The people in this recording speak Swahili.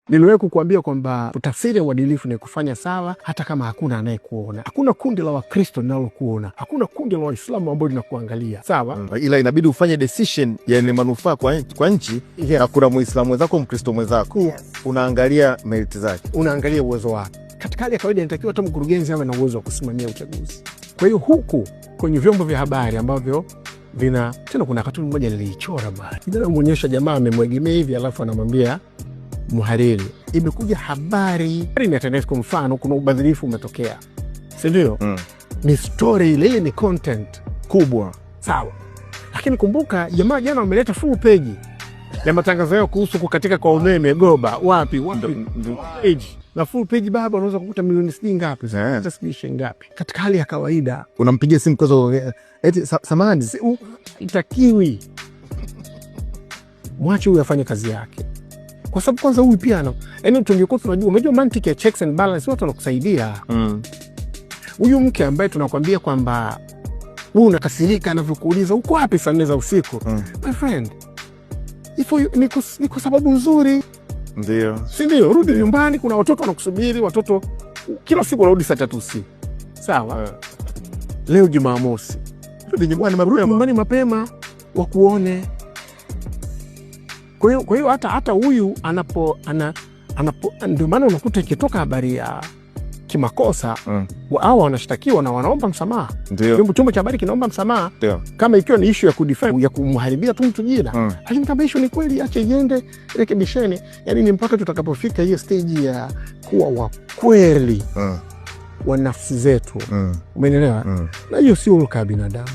Niliwahi kukuambia kwamba tafsiri ya uadilifu ni kufanya sawa hata kama hakuna anayekuona. Hakuna kundi la Wakristo linalokuona, hakuna kundi la Waislamu ambao linakuangalia, sawa? Ila inabidi ufanye decision yenye manufaa kwa nchi. Na kuna Muislamu mwenzako, Mkristo mwenzako, unaangalia meriti zake, unaangalia uwezo wake. Katika hali ya kawaida inatakiwa hata mkurugenzi awe na uwezo wa kusimamia uchaguzi. Kwa hiyo huku kwenye vyombo vya habari ambavyo tena kuna katuni mmoja niliichora bali inaonyesha jamaa amemwegemea hivi, alafu anamwambia mhariri, imekuja habari ni TANESCO, mfano kuna ubadhirifu umetokea, si ndio? Ni story ile, ni content kubwa, sawa. Lakini kumbuka jamaa jana wameleta full page ya matangazo yao kuhusu kukatika kwa umeme Goba, wapi page na full page baba, unaweza kukuta milioni sijui ngapi, hata sijui ngapi. Katika hali ya kawaida unampigia simu kwa eti samani itakiwi, mwache huyu afanye kazi yake, kwa sababu kwanza huyu pia yaani tungekuwa tunajua, umejua mantiki ya checks and balance, watu wanakusaidia. Huyu mke ambaye tunakwambia kwamba wewe unakasirika anavyokuuliza uko wapi saa 4 za usiku, my friend, ni kwa sababu nzuri, ndio, si ndio? Rudi nyumbani, kuna watoto wanakusubiri, watoto kila siku wanarudi saa 3 usiku, sawa? Leo Jumamosi, rudi nyumbani mapema wakuone. Kwa hiyo hata huyu anapo ndio maana unakuta ikitoka habari ya kimakosa wao wanashtakiwa na wanaomba msamaha. Ndio chombo cha habari kinaomba msamaha, kama ikiwa ni issue ya kudefend ya kumharibia tu mtu jina. Lakini kama issue ni kweli, acha iende, rekebisheni. Yani ni mpaka tutakapofika hiyo stage ya kuwa wa kweli wa nafsi zetu, umeelewa? Na hiyo sio ulka binadamu.